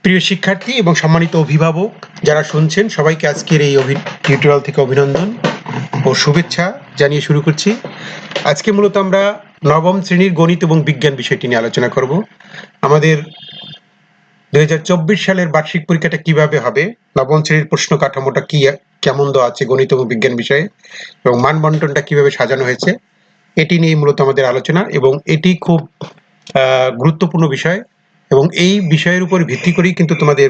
প্রিয় শিক্ষার্থী এবং সম্মানিত অভিভাবক যারা শুনছেন সবাইকে আজকের এই টিউটোরিয়াল থেকে অভিনন্দন ও শুভেচ্ছা জানিয়ে শুরু করছি। আজকে মূলত আমরা নবম শ্রেণীর গণিত এবং বিজ্ঞান বিষয়টি নিয়ে আলোচনা করব। আমাদের 2024 সালের বার্ষিক পরীক্ষাটা কিভাবে হবে, নবম শ্রেণীর প্রশ্ন কাঠামোটা কি কেমন দেওয়া আছে গণিত এবং বিজ্ঞান বিষয়ে, এবং মানবন্টনটা কিভাবে সাজানো হয়েছে, এটি নিয়ে মূলত আমাদের আলোচনা। এবং এটি খুব গুরুত্বপূর্ণ বিষয় এবং এই বিষয়ের উপর ভিত্তি করেই কিন্তু তোমাদের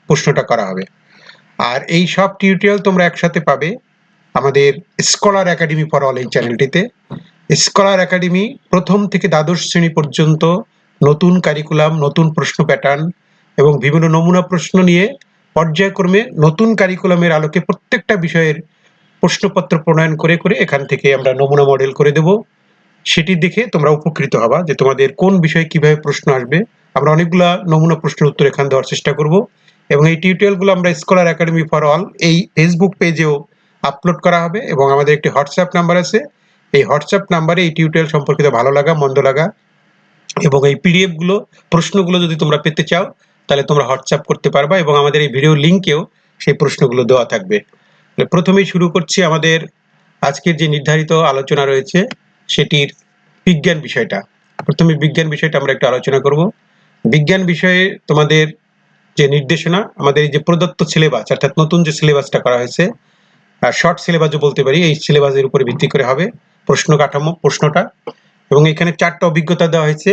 প্রশ্নটা করা হবে। আর এই সব টিউটোরিয়াল তোমরা একসাথে পাবে আমাদের স্কলার একাডেমি ফর অল এই চ্যানেলটিতে। স্কলার একাডেমি প্রথম থেকে দ্বাদশ শ্রেণী পর্যন্ত নতুন কারিকুলাম, নতুন প্রশ্ন প্যাটার্ন এবং বিভিন্ন নমুনা প্রশ্ন নিয়ে পর্যায়ক্রমে নতুন কারিকুলামের আলোকে প্রত্যেকটা বিষয়ের প্রশ্নপত্র প্রণয়ন করে করে এখান থেকে আমরা নমুনা মডেল করে দেব। সেটি দেখে তোমরা উপকৃত হবা যে তোমাদের কোন বিষয়ে কিভাবে প্রশ্ন আসবে। আমরা অনেকগুলা নমুনা প্রশ্নের উত্তর এখান দেওয়ার চেষ্টা করব এবং এই টিউটোরিয়ালগুলো আমরা স্কলার একাডেমি ফর অল এই ফেসবুক পেজেও আপলোড করা হবে এবং আমাদের একটি হোয়াটসঅ্যাপ নাম্বার আছে। এই হোয়াটসঅ্যাপ নাম্বারে এই টিউটোরিয়াল সম্পর্কিত ভালো লাগা মন্দ লাগা এবং এই পিডিএফ গুলো প্রশ্নগুলো যদি তোমরা পেতে চাও তাহলে তোমরা হোয়াটসঅ্যাপ করতে পারবা এবং আমাদের এই ভিডিও লিঙ্কেও সেই প্রশ্নগুলো দেওয়া থাকবে। প্রথমেই শুরু করছি আমাদের আজকের যে নির্ধারিত আলোচনা রয়েছে সেটির বিজ্ঞান বিষয়টা। প্রথমে বিজ্ঞান বিষয়টা আমরা একটু আলোচনা করব। বিজ্ঞান বিষয়ে তোমাদের যে নির্দেশনা, আমাদের এই যে প্রদত্ত সিলেবাস অর্থাৎ নতুন যে সিলেবাসটা করা হয়েছে, শর্ট সিলেবাসও বলতে পারি, এই সিলেবাসের উপরে ভিত্তি করে হবে প্রশ্ন কাঠামো, প্রশ্নটা। এবং এখানে 4টা অভিজ্ঞতা দেওয়া হয়েছে।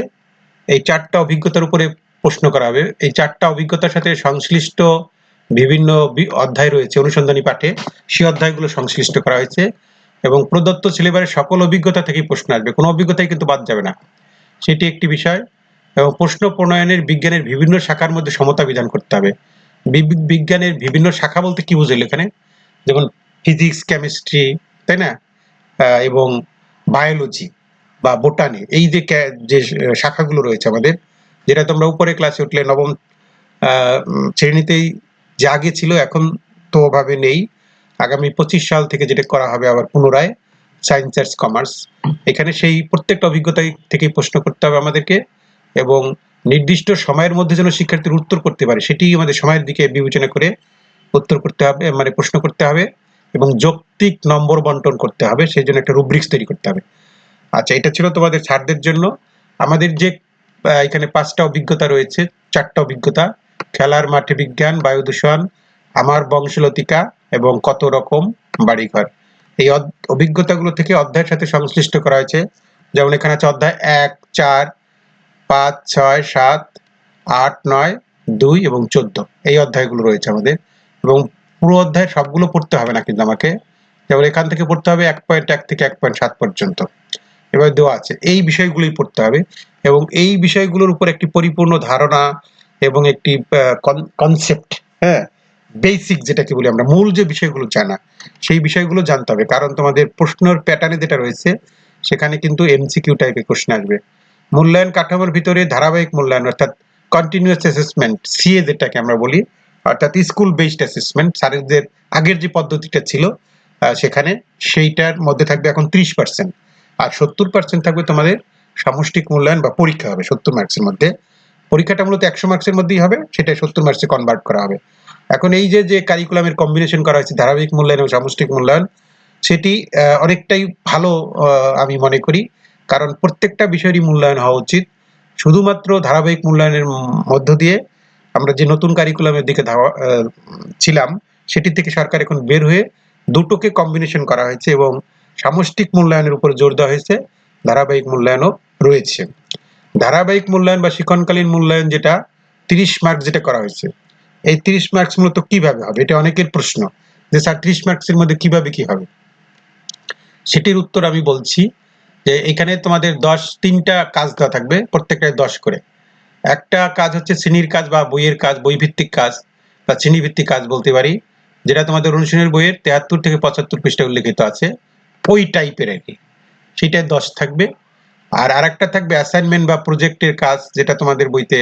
এই 4টা অভিজ্ঞতার উপরে প্রশ্ন করা হবে। এই 4টা অভিজ্ঞতার সাথে সংশ্লিষ্ট বিভিন্ন অধ্যায় রয়েছে অনুসন্ধানী পাঠে, সেই অধ্যায়গুলো সংশ্লিষ্ট করা হয়েছে এবং প্রদত্ত সিলেবাসের সকল অভিজ্ঞতা থেকেই প্রশ্ন আসবে, কোনো অভিজ্ঞতাই কিন্তু বাদ যাবে না, সেটি একটি বিষয়। এবং প্রশ্ন প্রণয়নের বিজ্ঞানের বিভিন্ন শাখার মধ্যে সমতা বিধান করতে হবে। বিজ্ঞানের বিভিন্ন শাখা বলতে কি বুঝলে এখানে, যেমন ফিজিক্স, কেমিস্ট্রি, তাই না, এবং বায়োলজি বা বোটানি, এই যে শাখাগুলো রয়েছে আমাদের, যেটা তোমরা উপরে ক্লাসে উঠলে নবম শ্রেণীতেই যে আগে ছিল এখন তো ওভাবে নেই। আগামী 25 সাল থেকে যেটা করা হবে আবার পুনরায় সায়েন্স, আর্টস, কমার্স, এখানে সেই প্রত্যেকটা অভিজ্ঞতা থেকে প্রশ্ন করতে হবে আমাদেরকে এবং নির্দিষ্ট সময়ের মধ্যে যেন শিক্ষার্থীর উত্তর করতে পারে সেটি আমাদের সময়ের দিকে বিবেচনা করে উত্তর করতে হবে, মানে প্রশ্ন করতে হবে এবং যৌক্তিক নম্বর বন্টন করতে হবে, সেই জন্য একটা রুব্রিক্স তৈরি করতে হবে। আচ্ছা, এটা ছিল তোমাদের ছাত্রদের জন্য। আমাদের যে এখানে 5টা অভিজ্ঞতা রয়েছে, 4টা অভিজ্ঞতা, খেলার মাঠে বিজ্ঞান, বায়ু দূষণ, আমার বংশলতিকা এবং কত রকম বাড়িঘর, এই অভিজ্ঞতাগুলো থেকে অধ্যায়ের সাথে সংশ্লিষ্ট করা হয়েছে। যেমন এখানে আছে অধ্যায় 1, 4, 5, 6, 7, 8, 9, 2 এবং 14, এই অধ্যায়গুলো রয়েছে আমাদের। এবং পুরো অধ্যায় সবগুলো পড়তে হবে না কিন্তু আমাকে, যেমন এখান থেকে পড়তে হবে 1.1 থেকে 1.7 পর্যন্ত, এবার দেওয়া আছে এই বিষয়গুলোই পড়তে হবে এবং এই বিষয়গুলোর উপর একটি পরিপূর্ণ ধারণা এবং একটি কনসেপ্ট, হ্যাঁ, বেসিক যেটাকে বলি আমরা, মূল যে বিষয়গুলো জানা, সেই বিষয়গুলো জানতে হবে। কারণ তোমাদের প্রশ্নের প্যাটার্নে যেটা রয়েছে সেখানে কিন্তু এমসিকিউ টাইপের প্রশ্ন আসবে। মূল্যায়ন কাঠামোর ভিতরে ধারাবাহিক মূল্যায়ন অর্থাৎ কন্টিনিউয়াস অ্যাসেসমেন্ট, সিএ যেটাকে আমরা বলি, অর্থাৎ স্কুল বেসড অ্যাসেসমেন্ট, স্যারদের আগের যে পদ্ধতিটা ছিল সেখানে, সেইটার মধ্যে থাকবে এখন 30%, আর 70% থাকবে তোমাদের সামষ্টিক মূল্যায়ন বা পরীক্ষা হবে 70 মার্কসের মধ্যে। পরীক্ষাটা মূলত 100 মার্কসের মধ্যেই হবে, সেটা 70 মার্কসে কনভার্ট করা হবে। এখন এই যে কারিকুলামের কম্বিনেশন করা হয়েছে ধারাবাহিক মূল্যায়ন এবং সামষ্টিক মূল্যায়ন, সেটি অনেকটাই ভালো আমি মনে করি, কারণ প্রত্যেকটা বিষয়েরই মূল্যায়ন হওয়া উচিত। শুধুমাত্র ধারাবাহিক মূল্যায়নের মধ্য দিয়ে আমরা যে নতুন কারিকুলামের দিকে ছিলাম সেটি থেকে সরকার এখন বের হয়ে দুটোকে কম্বিনেশন করা হয়েছে এবং সামষ্টিক মূল্যায়নের উপর জোর দেওয়া হয়েছে, ধারাবাহিক মূল্যায়নও রয়েছে। ধারাবাহিক মূল্যায়ন বা শিক্ষণকালীন মূল্যায়ন যেটা 30 মার্কস যেটা করা হয়েছে, এই 30 মার্কস মূলত কিভাবে হবে, এটা অনেকের প্রশ্ন যে স্যার 30 মার্কসের মধ্যে কিভাবে কি হবে, সেটির উত্তর আমি বলছি যে এখানে তোমাদের 3টা কাজ দেওয়া থাকবে, প্রত্যেকটায় 10 করে। একটা কাজ হচ্ছে শ্রেণীর কাজ বা বইয়ের কাজ, বইভিত্তিক কাজ বা শ্রেণীভিত্তিক কাজ বলতে পারি, যেটা তোমাদের অনুশীলনের বইয়ের 73 থেকে 75 পৃষ্ঠায় উল্লেখিত আছে, ওই টাইপের আর কি, সেটাই 10 থাকবে। আর আরেকটা থাকবে অ্যাসাইনমেন্ট বা প্রজেক্টের কাজ, যেটা তোমাদের বইতে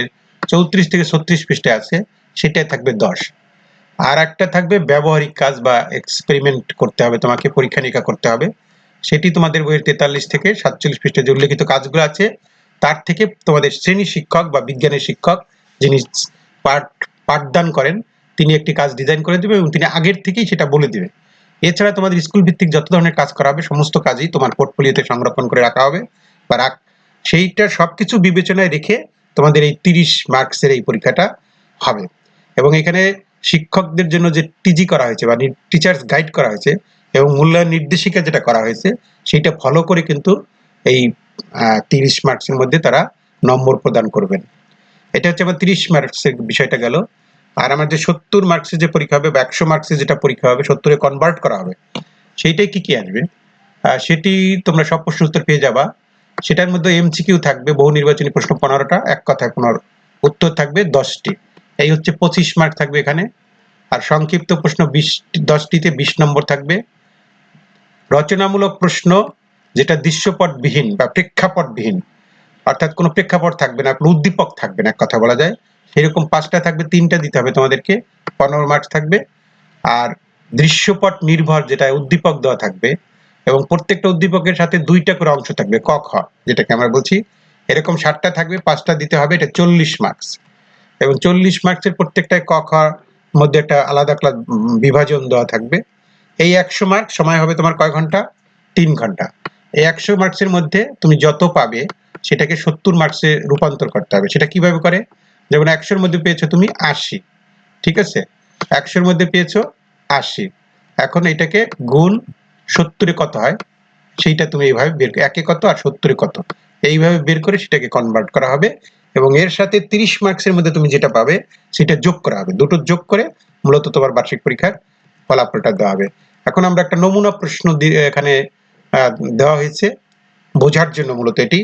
34 থেকে 36 পৃষ্ঠায় আছে, সেটাই থাকবে 10। আর একটা থাকবে ব্যবহারিক কাজ বা এক্সপেরিমেন্ট করতে হবে, তোমাকে পরীক্ষা নিরীক্ষা করতে হবে, সেটি তোমাদের বইয়ের 43 থেকে 47 পৃষ্ঠায় যে উল্লেখিত কাজগুলো আছে তার থেকে তোমাদের শ্রেণী শিক্ষক বা বিজ্ঞানের শিক্ষক যিনি পাঠ পাঠদান করেন, তিনি একটি কাজ ডিজাইন করে দেবে এবং তিনি আগের থেকেই সেটা বলে দিবে। এছাড়া তোমাদের স্কুল ভিত্তিক যত ধরনের কাজ করা হবে সমস্ত কাজই তোমার পোর্টফোলিওতে সংরক্ষণ করে রাখা হবে বা সেইটা সবকিছু বিবেচনায় রেখে তোমাদের এই 30 মার্কসের এই পরীক্ষাটা হবে। এবং এখানে শিক্ষকদের জন্য যে টিজি করা হয়েছে বা টিচার্স গাইড করা হয়েছে এবং মূল্যায়ন নির্দেশিকা যেটা করা হয়েছে সেইটা ফলো করে কিন্তু এই 30 মার্কসের মধ্যে তারা নম্বর প্রদান করবেন। এটা হচ্ছে আমার 30 মার্কসের বিষয়টা গেল। আর আমার যে 70 মার্কসের যে পরীক্ষা হবে বা 100 মার্কসের যেটা পরীক্ষা হবে 70 এ কনভার্ট করা হবে, সেইটাই কি কি আসবে সেটি তোমরা সব প্রশ্ন উত্তর পেয়ে যাবা। সেটার মধ্যে এমসিকিউ থাকবে, বহু নির্বাচনী প্রশ্ন 15টা, এক কথায় উত্তর থাকবে 10টি। এই হচ্ছে 25 মার্ক থাকবে এখানে। আর সংক্ষিপ্ত প্রশ্ন 10টিতে 20 নম্বর থাকবে। রচনামূলক প্রশ্ন যেটা দৃশ্যপটবিহীন বা প্রেক্ষাপটবিহীন, অর্থাৎ কোনো প্রেক্ষাপট থাকবে না, কোনো উদ্দীপক থাকবে না, এক কথা বলা যায়, সেরকম 5টা থাকবে, 3টা দিতে হবে তোমাদেরকে, 15 মার্কস থাকবে। আর দৃশ্যপট নির্ভর যেটা উদ্দীপক দেওয়া থাকবে এবং প্রত্যেকটা উদ্দীপকের সাথে 2টা করে অংশ থাকবে, ক খ যেটাকে আমরা বলছি, এরকম 7টা থাকবে, 5টা দিতে হবে, এটা 40 মার্কস। এবং 40 মার্কসের প্রত্যেকটায় ক খ মধ্যে একটা আলাদা বিভাজন দেওয়া থাকবে। এই 100 মার্ক সময় হবে তোমার কয় ঘন্টা? 3 ঘন্টা। এই 100 মার্কসের মধ্যে তুমি যত পাবে সেটাকে 70 মার্কসে রূপান্তর করতে হবে। সেটা কিভাবে করে? যেমন 100-র মধ্যে পেয়েছো তুমি 80, ঠিক আছে? 100-র মধ্যে পেয়েছো 80, এখন এটাকে গুণ 70-এ কত হয় সেইটা তুমি এইভাবে বের করে, 1-এ কত আর 70-এ কত, এইভাবে বের করে সেটাকে কনভার্ট করা হবে এবং এর সাথে 30 মার্কসের মধ্যে তুমি যেটা পাবে সেটা যোগ করা হবে। দুটো যোগ করে মূলত তোমার বার্ষিক পরীক্ষার ফলাফলটা দেওয়া হবে। এখন আমরা একটা নমুনা প্রশ্ন এখানে দেওয়া হয়েছে বোঝার জন্য মূলত এটি,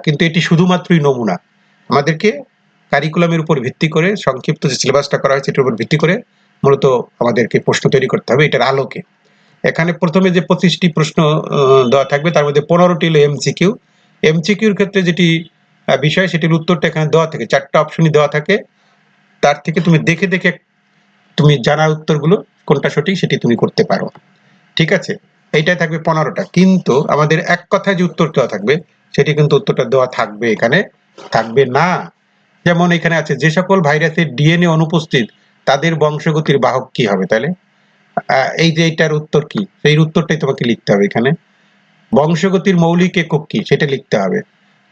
কিন্তু এটি শুধুমাত্রই নমুনা। আমাদেরকে কারিকুলামের উপর ভিত্তি করে সংক্ষিপ্ত যে সিলেবাসটা করা হয়েছে এটার উপর ভিত্তি করে মূলত আমাদেরকে প্রশ্ন তৈরি করতে হবে এটার আলোকে। এখানে প্রথমে যে 25টি প্রশ্ন দেওয়া থাকবে তার মধ্যে 15টি হলো এমসিকিউ। এমসিকিউর ক্ষেত্রে যেটি বিষয় সেটির উত্তরটা এখানে দেওয়া থাকে, 4টা অপশনই দেওয়া থাকে, তার থেকে তুমি দেখে দেখে তুমি জানার উত্তরগুলো কোনটা সঠিক সেটি তুমি করতে পারো, ঠিক আছে? এইটাই থাকবে 15টা, কিন্তু আমাদের এক কথায় যে উত্তর দেওয়া থাকবে সেটি কিন্তু উত্তরটা দেওয়া থাকবে এখানে থাকবে না। যেমন এখানে আছে যে সকল ভাইরাসের ডিএনএ অনুপস্থিত তাদের বংশগতির বাহক কি হবে, তাহলে এই যে এইটার উত্তর কি, সেই উত্তরটাই তোমাকে লিখতে হবে এখানে। বংশগতির মৌলিক একক কি সেটা লিখতে হবে।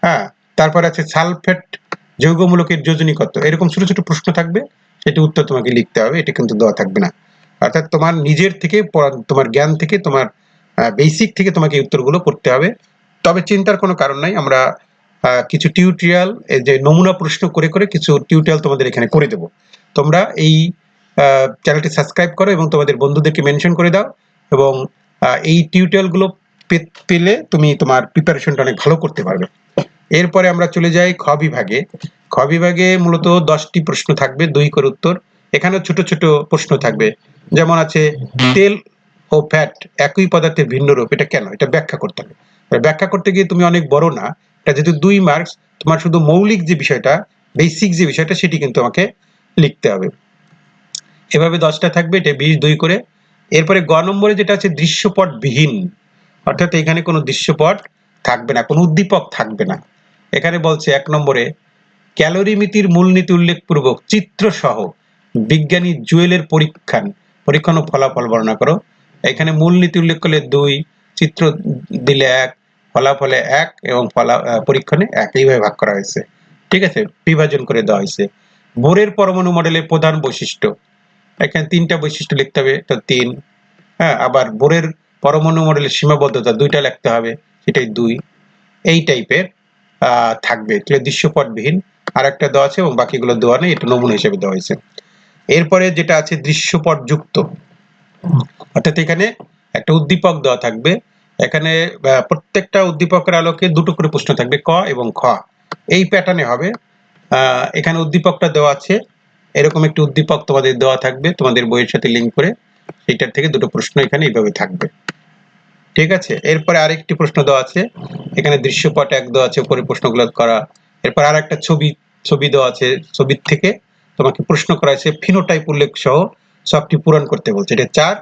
হ্যাঁ, তারপর আছে সালফেট যৌগমূলকের যোজনী কত, এরকম ছোট ছোট প্রশ্ন থাকবে, সেটি উত্তর তোমাকে লিখতে হবে, এটা কিন্তু দেওয়া থাকবে না। অর্থাৎ তোমার নিজের থেকে তোমার জ্ঞান থেকে তোমার বেসিক থেকে তোমাকে এই উত্তরগুলো করতে হবে। তবে চিন্তার কোনো কারণ নাই, আমরা কিছু টিউটোরিয়াল যে নমুনা প্রশ্ন করে করে কিছু টিউটোরিয়াল তোমাদের এখানে করে দেব। তোমরা এই চ্যানেলটি সাবস্ক্রাইব করো এবং তোমাদের বন্ধুদেরকে মেনশন করে দাও এবং এই টিউটোরিয়ালগুলো পেলে তুমি তোমার প্রিপারেশনটা অনেক ভালো করতে পারবে। এরপরে আমরা চলে যাই খ বিভাগে। খ বিভাগে মূলত 10টি প্রশ্ন থাকবে, 2 করে উত্তর। এখানে ছোট ছোট প্রশ্ন থাকবে, যেমন আছে তেল ও ফ্যাট একই পদার্থের ভিন্ন রূপ, এটা কেন, এটা ব্যাখ্যা করতে হবে। ব্যাখ্যা করতে গিয়ে তুমি অনেক বড় না, এটা যেহেতু 2 মার্কস, তোমার শুধু মৌলিক যে বিষয়টা, বেসিক যে বিষয়টা সেটি কিন্তু আমাকে লিখতে হবে। এভাবে 10টা থাকবে, এটা 20 করে। এরপরে গ নম্বরে যেটা আছে দৃশ্যপটবিহীন, অর্থাৎ এখানে কোনো দৃশ্যপট থাকবে না, কোনো উদ্দীপক থাকবে না। এখানে বলছে 1 নম্বরে ক্যালোরিমিতির মূলনীতি উল্লেখপূর্বক চিত্র সহ বিজ্ঞানী জুয়েলের পরীক্ষণ ও ফলাফল বর্ণনা করো। এখানে মূলনীতি উল্লেখ করলে 2, চিত্র দিলে 1, ফলাফলে 1 এবং পরীক্ষণে 1, এইভাবে ভাগ করা হয়েছে, ঠিক আছে, বিভাজন করে দেওয়া হয়েছে। বোরের পরমাণু মডেলের প্রধান বৈশিষ্ট্য, এখানে 3টা বৈশিষ্ট্য লিখতে হবে, তো 3। হ্যাঁ, আবার বোরের পরমাণু মডেলের সীমাবদ্ধতা 2টা লিখতে হবে, সেটাই 2। এই টাইপের থাকবে, দৃশ্যপটবিহীন। আর একটা দেওয়া আছে এবং বাকিগুলো দেওয়া নেই, এটা নমুনা হিসেবে দেওয়া হয়েছে। এরপরে যেটা আছে দৃশ্যপট যুক্ত, অর্থাৎ এখানে একটা উদ্দীপক দেওয়া থাকবে, এখানে প্রত্যেকটা উদ্দীপকের আলোকে 2টো করে প্রশ্ন থাকবে, ক এবং খ, এই প্যাটার্নে হবে। এখানে উদ্দীপকটা দেওয়া আছে, এরকম একটি উদ্দীপক তোমাদের দেওয়া থাকবে তোমাদের বইয়ের সাথে লিঙ্ক করে, সেটার থেকে 2টো প্রশ্ন এখানে এইভাবে থাকবে, ঠিক আছে? এরপরে আরেকটি প্রশ্ন দেওয়া আছে, এখানে দৃশ্যপট 1 দেওয়া আছে, উপরে প্রশ্নগুলো করা। এরপর আর একটা ছবি দেওয়া আছে, ছবির থেকে তোমাকে প্রশ্ন করা হয়েছে, ফিনোটাইপ উল্লেখ সহ সবটি পূরণ করতে বলছে, এটা 4।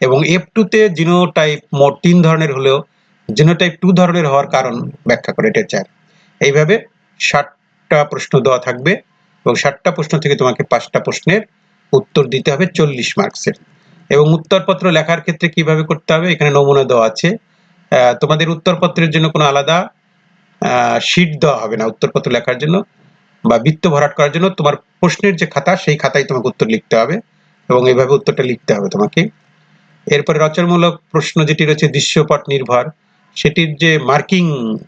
এবং F2 তে জিনোটাইপ মোট 3 ধরনের হলেও জিনোটাইপ 2 ধরনের হওয়ার কারণ ব্যাখ্যা করে, এটা 4। এইভাবে 60টা প্রশ্ন দেওয়া থাকবে এবং 60টা প্রশ্ন থেকে তোমাকে 5টা প্রশ্নের উত্তর দিতে হবে 40 মার্কসের। এবং উত্তরপত্র লেখার ক্ষেত্রে কিভাবে করতে হবে এখানে নমুনা দেওয়া আছে। তোমাদের উত্তরপত্রের জন্য কোনো আলাদা শীট দেওয়া হবে না উত্তরপত্র লেখার জন্য বা বৃত্ত ভরাট করার জন্য। তোমার প্রশ্নের যে খাতা সেই খাতায় তোমাকে উত্তর লিখতে হবে এবং এইভাবে উত্তরটা লিখতে হবে তোমাকে। এরপরে রচনামূলক প্রশ্ন যেটি রয়েছে দৃশ্যপট নির্ভর, সেটির যে মার্কিং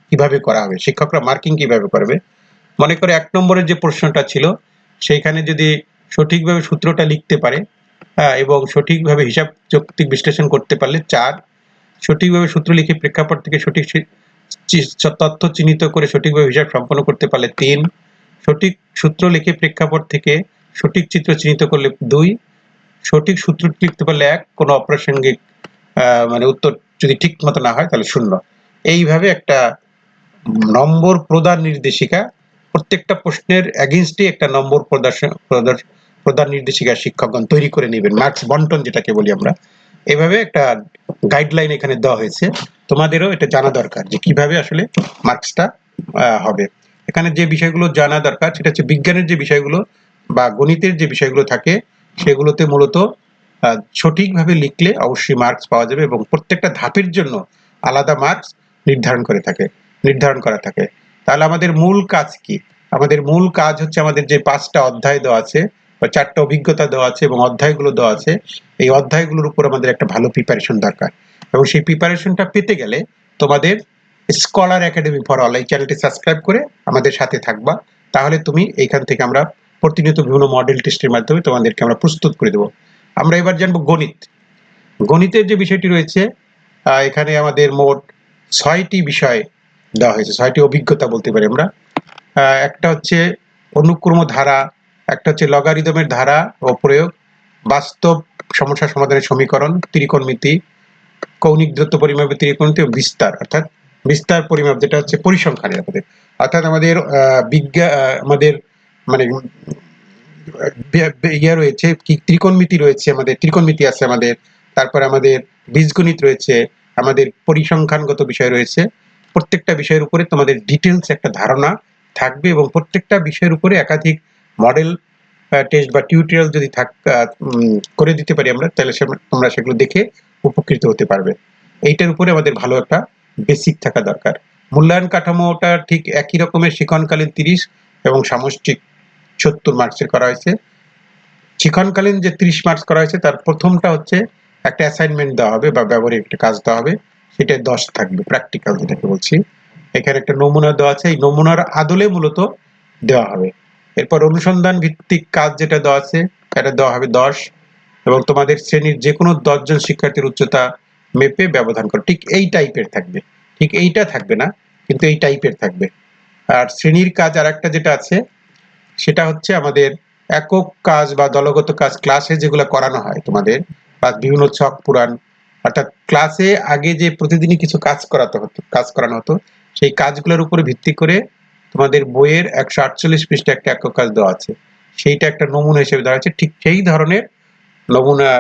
কিভাবে করা হবে, শিক্ষকরা মার্কিং কিভাবে করবে। মনে করে 1 নম্বরের যে প্রশ্নটা ছিল সেইখানে যদি সঠিকভাবে সূত্রটা লিখতে পারে এবং সঠিকভাবে হিসাব যৌক্তিক বিশ্লেষণ করতে পারলে 4, সঠিকভাবে সূত্র লিখে প্রেক্ষাপট থেকে সঠিক তথ্য চিহ্নিত করে সঠিকভাবে হিসাব সম্পন্ন করতে পারলে 3, সঠিক সূত্র লিখে প্রেক্ষাপট থেকে সঠিক চিত্র চিহ্নিত করলে 2, সঠিক সূত্র লিখতে পারলে 1, কোনো অপ্রাসঙ্গিক মানে উত্তর যদি ঠিক মতো না হয় তাহলে 0। এইভাবে একটা নম্বর প্রদান নির্দেশিকা, প্রত্যেকটা প্রশ্নের এগেইনস্টে একটা নম্বর প্রদান নির্দেশিকা শিক্ষকগণ তৈরি করে নেবেন, মার্কস বন্টন যেটাকে বলি আমরা। এভাবে একটা গাইডলাইন এখানে দেওয়া হয়েছে, তোমাদেরও এটা জানা দরকার যে কিভাবে আসলে মার্কসটা হবে। এখানে যে বিষয়গুলো জানা দরকার সেটা হচ্ছে বিজ্ঞানের যে বিষয়গুলো বা গণিতের যে বিষয়গুলো থাকে সেগুলোতে মূলত সঠিকভাবে লিখলে অবশ্যই মার্কস পাওয়া যাবে এবং প্রত্যেকটা ধাপের জন্য আলাদা মার্কস নির্ধারণ করা থাকে। তাহলে আমাদের মূল কাজ কি? আমাদের মূল কাজ হচ্ছে আমাদের যে 5টা অধ্যায় দেওয়া আছে বা 4টা অভিজ্ঞতা দেওয়া আছে এবং অধ্যায়গুলো দেওয়া আছে, এই অধ্যায়গুলোর উপর আমাদের একটা ভালো প্রিপারেশন দরকার। এবং সেই প্রিপারেশনটা পেতে গেলে তোমাদের স্কলার একাডেমি ফর অল এই চ্যানেলটি সাবস্ক্রাইব করে আমাদের সাথে থাকবা। তাহলে তুমি এইখান থেকে আমরা প্রতিনিয়ত বিভিন্ন মডেল টেস্টের মাধ্যমে তোমাদেরকে আমরা প্রস্তুত করে দেবো। আমরা এবার জানবো গণিত। গণিতের যে বিষয়টি রয়েছে এখানে আমাদের মোট 6টি বিষয় দেওয়া হয়েছে, 6টি অভিজ্ঞতা বলতে পারি আমরা। একটা হচ্ছে অনুক্রম ধারা, একটা হচ্ছে লগারিদমের ধারা ও প্রয়োগ, বাস্তব সমস্যা সমাধানের সমীকরণ, ত্রিকোণমিতি, কৌণিক দূরত্ব পরিমাপের ত্রিকোণমিতি এবং বিস্তার, অর্থাৎ বিস্তার পরিমাপ যেটা হচ্ছে পরিসংখ্যানের আমাদের, অর্থাৎ আমাদের আমাদের মানে ইয়ে রয়েছে কি ত্রিকোণমিতি রয়েছে, আমাদের ত্রিকোণমিতি আছে আমাদের, তারপরে আমাদের বীজগণিত রয়েছে, আমাদের পরিসংখ্যানগত বিষয় রয়েছে। প্রত্যেকটা বিষয়ের উপরে তোমাদের ডিটেলস একটা ধারণা থাকবে এবং প্রত্যেকটা বিষয়ের উপরে একাধিক মডেল টেস্ট বা টিউটোরিয়াল যদি করে দিতে পারি আমরা, তাহলে তোমরা সেগুলো দেখে উপকৃত হতে পারবে। এইটার উপরে আমাদের ভালো একটা বেসিক থাকা দরকার। মূল্যায়ন কাঠামোটা ঠিক একই রকমের, শিক্ষণকালীন 30 এবং সামষ্টিক 70 মার্কসের করা হয়েছে। শিক্ষণকালীন যে 30 মার্কস করা হয়েছে তার প্রথমটা হচ্ছে একটা অ্যাসাইনমেন্ট দেওয়া হবে বা ব্যবহারিক একটা কাজ দেওয়া হবে, সেটা 10 থাকবে, প্র্যাকটিক্যাল যেটাকে বলছি। এখানে একটা নমুনা দেওয়া আছে, এই নমুনার আদলে মূলত দেওয়া হবে। এরপর অনুসন্ধান ভিত্তিক কাজ যেটা দেওয়া আছে এটা দেওয়া হবে 10 এবং তোমাদের শ্রেণীর যে কোনো 10 জন শিক্ষার্থীর উচ্চতা মেপে ব্যবধান করো, ঠিক এই টাইপের থাকবে, ঠিক এইটা থাকবে না কিন্তু এই টাইপের থাকবে। আর শ্রেণীর কাজ আর একটা যেটা আছে সেটা হচ্ছে আমাদের একক কাজ বা দলগত কাজ, ক্লাসে যেগুলো করানো হয় তোমাদের বা বিভিন্ন ছক পুরাণ, অর্থাৎ ক্লাসে আগে যে প্রতিদিনই কিছু কাজ করানো হতো সেই কাজগুলোর উপরে ভিত্তি করে তোমাদের বইয়ের 148 পৃষ্ঠা একটা একক কাজ দেওয়া আছে, সেইটা একটা নমুনা হিসেবে দেওয়া আছে। ঠিক সেই ধরনের নমুনা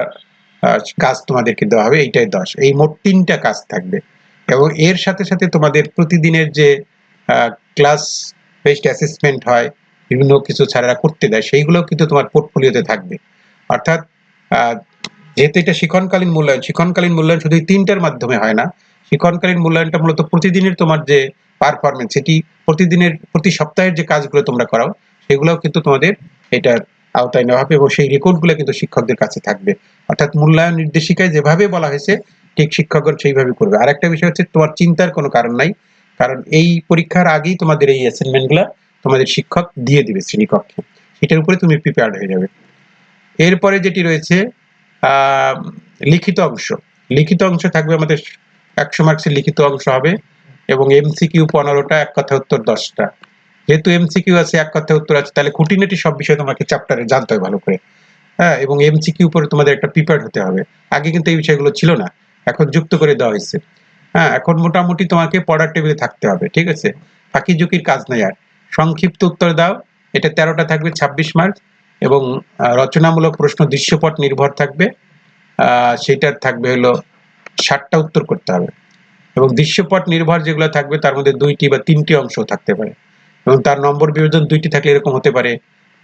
কাজ তোমাদেরকে দেওয়া হবে, এইটাই 10। এই মোট 3টা কাজ থাকবে এবং এর সাথে সাথে তোমাদের প্রতিদিনের যে ক্লাস বেসড অ্যাসেসমেন্ট হয়, বিভিন্ন কিছু ছাড়ারা করতে দেয়, সেইগুলো কিন্তু তোমার পোর্টফোলিওতে থাকবে। অর্থাৎ যেহেতু এটা শিক্ষণকালীন মূল্যায়ন শুধু 3টার মাধ্যমে হয় না, শিক্ষণকালীন মূল্যায়নটা মূলত প্রতিদিনের তোমার যে পারফরমেন্স, সেটি প্রতি সপ্তাহের যে কাজগুলো তোমরা করাও সেগুলোও কিন্তু তোমাদের এটার আওতায় নেওয়া হবে এবং সেই রেকর্ডগুলো কিন্তু শিক্ষকদের কাছে থাকবে। অর্থাৎ মূল্যায়ন নির্দেশিকায় যেভাবে বলা হয়েছে ঠিক শিক্ষকগণ সেইভাবে করবে। আর একটা বিষয় হচ্ছে তোমার চিন্তার কোনো কারণ নাই, কারণ এই পরীক্ষার আগেই তোমাদের এই অ্যাসাইনমেন্টগুলো তোমাদের শিক্ষক দিয়ে দিবে শ্রেণীকক্ষে, সেটার উপরে তুমি প্রিপেয়ার্ড হয়ে যাবে। এরপরে যেটি রয়েছে লিখিত অংশ থাকবে আমাদের 100 মার্কসের লিখিত অংশ হবে এবং এমসিকিউ 15টা, এক কথা উত্তর 10টা। যেহেতু এমসিকিউ আছে, এক কথা উত্তর আছে, তাহলে খুঁটিনাটি সব বিষয় তোমাকে চ্যাপ্টারে জানতে হবে ভালো করে। হ্যাঁ, এবং এমসিকিউ উপরে তোমাদের একটা প্রিপেয়ার্ড হতে হবে। আগে কিন্তু এই বিষয়গুলো ছিল না, এখন যুক্ত করে দেওয়া হয়েছে। হ্যাঁ, এখন মোটামুটি তোমাকে পড়ার টেবিলে থাকতে হবে, ঠিক আছে, ফাঁকি ঝুঁকির কাজ নাই। আর সংক্ষিপ্ত উত্তর দাও, এটা 13টা থাকবে, 26 মার্ক এবং রচনামূলক প্রশ্ন দৃশ্যপট নির্ভর থাকবে, সেটার থাকবে হলো 60টা উত্তর করতে হবে এবং দৃশ্যপট নির্ভর যেগুলো থাকবে তার মধ্যে 2টি বা 3টি অংশ থাকতে পারে এবং তার নম্বর বিভাজন 2টি থাকলে এরকম হতে পারে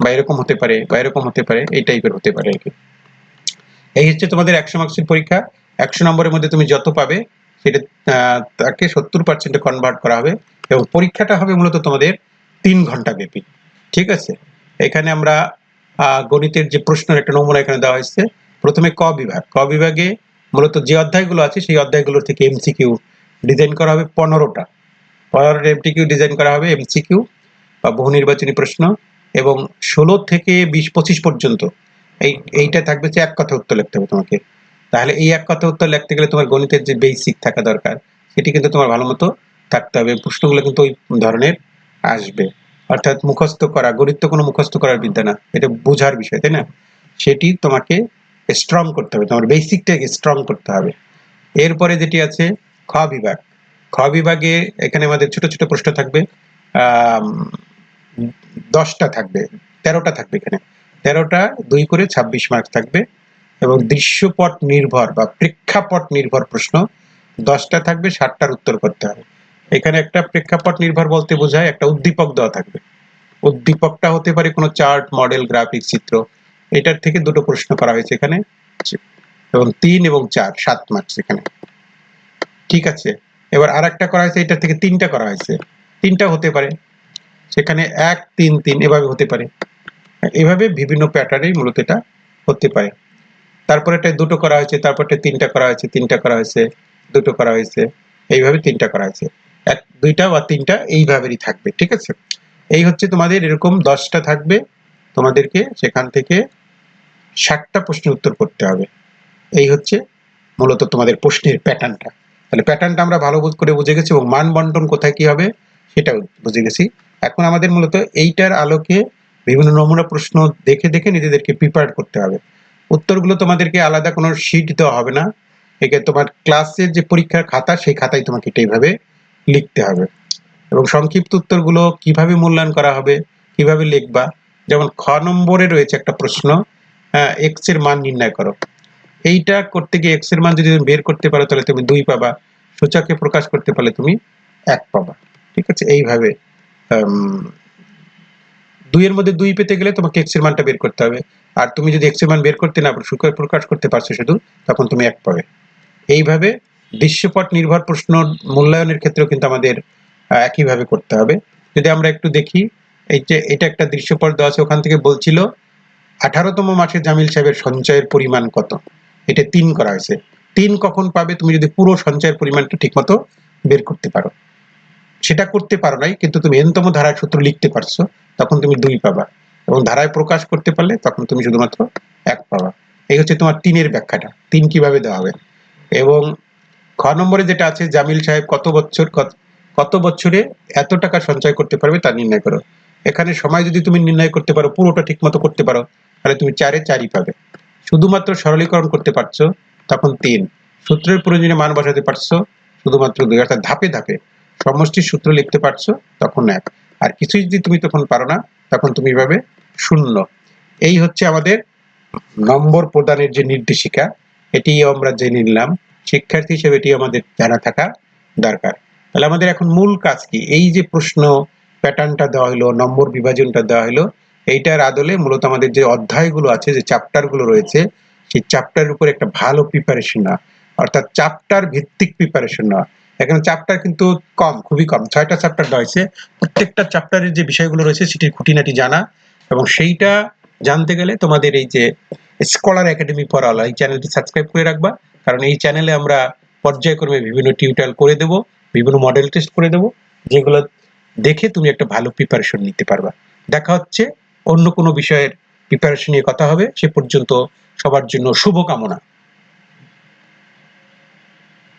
বা এরকম হতে পারে বা এরকম হতে পারে, এই টাইপের হতে পারে আর কি। এই হচ্ছে তোমাদের 100 মার্কসের পরীক্ষা। 100 নম্বরের মধ্যে তুমি যত পাবে সেটা তাকে 70% কনভার্ট করা হবে এবং পরীক্ষাটা হবে মূলত তোমাদের 3 ঘন্টা ব্যাপী। ঠিক আছে, এখানে আমরা গণিতের যে প্রশ্নের একটা নমুনা এখানে দেওয়া হয়েছে। প্রথমে ক বিভাগ, ক বিভাগে মূলত যে অধ্যায়গুলো আছে সেই অধ্যায়গুলোর থেকে এমসিকিউ ডিজাইন করা হবে 15টা। 15টা এমসিকিউ ডিজাইন করা হবে, এমসিকিউ বা বহু নির্বাচনী প্রশ্ন, এবং 16 থেকে 20-25 পর্যন্ত এইটা থাকবে যে এক কথা উত্তর লিখতে হবে তোমাকে। তাহলে এই এক কথা উত্তর লিখতে গেলে তোমার গণিতের যে বেসিক থাকা দরকার সেটি কিন্তু তোমার ভালো মতো থাকতে হবে। প্রশ্নগুলো কিন্তু ওই ধরনের আসবে, অর্থাৎ মুখস্থ করা, গণিত তো কোনো মুখস্থ করার বিদ্যা না, এটা বোঝার বিষয়, তাই না? সেটি তোমাকে স্ট্রং করতে হবে, তোমার বেসিকটাকে স্ট্রং করতে হবে। এরপরে যেটি আছে খ বিভাগ, খ বিভাগে এখানে আমাদের ছোট ছোট প্রশ্ন থাকবে, 10টা থাকবে, 13টা থাকবে এখানে, 13টা 2 করে 26 মার্ক থাকবে, এবং দৃশ্যপট নির্ভর বা প্রেক্ষাপট নির্ভর প্রশ্ন 10টা থাকবে, 60টার উত্তর করতে হবে। এখানে একটা প্রেক্ষাপট নির্ভর বলতে বোঝায় একটা উদ্দীপক দেওয়া থাকবে, উদ্দীপকটা হতে পারে কোনো চার্ট, মডেল, গ্রাফিক, চিত্র। এটার থেকে দুটো প্রশ্ন করা হয়েছে এখানে, এবং 3 এবং 4 7 মার্কস এখানে। ঠিক আছে, এবার আরেকটা করা হয়েছে, এটার থেকে 3টা করা হয়েছে, 3টা হতে পারে, সেখানে 1 3 3 এভাবে হতে পারে, এভাবে বিভিন্ন প্যাটার্নে মূলত এটা হতে পারে। তারপরে এটা দুটো করা হয়েছে, তারপরটা 3টা করা হয়েছে, 3টা করা হয়েছে, দুটো করা হয়েছে, এইভাবে 3টা করা হয়েছে, 1 2টা বা 3টা এইভাবেই থাকবে। ঠিক আছে, এই হচ্ছে তোমাদের এরকম 10টা থাকবে, তোমাদেরকে সেখান থেকে 60টা প্রশ্নের উত্তর করতে হবে। এই হচ্ছে মূলত তোমাদের প্রশ্নের প্যাটার্নটা। তাহলে প্যাটার্নটা আমরা ভালো করে বুঝে গেছি এবং মান বন্টন কোথায় কি হবে সেটাও বুঝে গেছি। এখন আমাদের মূলত এইটার আলোকে বিভিন্ন নমুনা প্রশ্ন দেখে দেখে নিজেদেরকে প্রিপেয়ার করতে হবে। উত্তরগুলো তোমাদেরকে আলাদা কোনো শিট দেওয়া হবে না, এখানে তোমার ক্লাসের যে পরীক্ষার খাতা সেই খাতায় তোমাকে এটা এইভাবে লিখতে হবে। এবং সংক্ষিপ্ত উত্তরগুলো কিভাবে মূল্যায়ন করা হবে, কিভাবে লিখবা, যেমন খ নম্বরে রয়েছে একটা প্রশ্ন, এক্স এর মান নির্ণয় করো। এইটা করতে গিয়ে এক্স এর মান যদি তুমি বের করতে পারো তাহলে তুমি 2 পাবা, সূচকে প্রকাশ করতে পারলে তুমি 1 পাবা। ঠিক আছে, এইভাবে 2 এর মধ্যে 2 পেতে গেলে তোমাকে এক্স এর মানটা বের করতে হবে, আর তুমি যদি এক্স এর মান বের করতে না পারো, সূচকে প্রকাশ করতে পারছো শুধু, তখন তুমি 1 পাবে। এইভাবে দৃশ্যপট নির্ভর প্রশ্ন মূল্যায়নের ক্ষেত্রেও কিন্তু আমাদের একইভাবে করতে হবে। যদি আমরা একটু দেখি, এই যে এটা একটা দৃশ্যপট দেওয়া আছে, ওখান থেকে বলছিল 18তম মাসে জামিল সাহেবের সঞ্চয়ের পরিমাণ কত, এটা 3 করা হয়েছে। 3 কখন পাবে তুমি যদি পুরো সঞ্চয়ের পরিমাণটা ঠিকমতো বের করতে পারো। সেটা করতে পারো নাই কিন্তু তুমি n তম ধারার সূত্র লিখতে পারছো, তখন তুমি 2 পাবা, এবং ধারায় প্রকাশ করতে পারলে তখন তুমি শুধুমাত্র 1 পাবা। এই হচ্ছে তোমার 3 এর ব্যাখ্যাটা, 3 কিভাবে দেওয়া হবে। এবং খ নম্বরে যেটা আছে, জামিল সাহেব কত বছরে এত টাকা সঞ্চয় করতে পারবে তা নির্ণয় করো। এখানে সময় যদি তুমি নির্ণয় করতে পারো, পুরোটা ঠিকমতো করতে পারো, তাহলে তুমি 4 এ 4ই পাবে। শুধুমাত্র সরলীকরণ করতে পারছো, তখন 3। সূত্রের প্রয়োজনে মান বসাতে পারছো, শুধুমাত্র 2। অর্থাৎ ধাপে ধাপে সমষ্টির সূত্র লিখতে পারছো, তখন 1। আর কিছুই যদি তুমি তখন পারো না, তখন তুমি পাবে 0। এই হচ্ছে আমাদের নম্বর প্রদানের যে নির্দেশিকা, এটি আমরা জেনে নিলাম। শিক্ষার্থী হিসেবে এটি আমাদের জানা থাকা দরকার। তাহলে আমাদের এখন মূল কাজ কি, এই যে প্রশ্ন প্যাটার্নটা দেওয়া হলো, নম্বর বিভাজনটা দেওয়া হলো, এইটার আদলে মূলত আমাদের যে অধ্যায়গুলো আছে, যে চ্যাপ্টারগুলো রয়েছে, সেই চ্যাপ্টারের উপর একটা ভালো প্রিপারেশন নেওয়া, অর্থাৎ চ্যাপ্টার ভিত্তিক প্রিপারেশন নেওয়া। এখানে চ্যাপ্টার কিন্তু কম, খুবই কম, 6টা চ্যাপ্টার দেওয়া হয়েছে। প্রত্যেকটা চ্যাপ্টারের যে বিষয়গুলো রয়েছে সেটির খুঁটিনাটি জানা, এবং সেইটা জানতে গেলে তোমাদের এই যে স্কলার একাডেমি ফর অল এই চ্যানেলটি সাবস্ক্রাইব করে রাখবা, কারণ এই চ্যানেলে আমরা পর্যায়ক্রমে বিভিন্ন টিউটোরিয়াল করে দেব, বিভিন্ন মডেল টেস্ট করে দেব, যেগুলো দেখে তুমি একটা ভালো প্রিপারেশন নিতে পারবা। দেখা হচ্ছে অন্য কোনো বিষয়ের প্রিপারেশন নিয়ে কথা হবে, সে পর্যন্ত সবার জন্য শুভকামনা।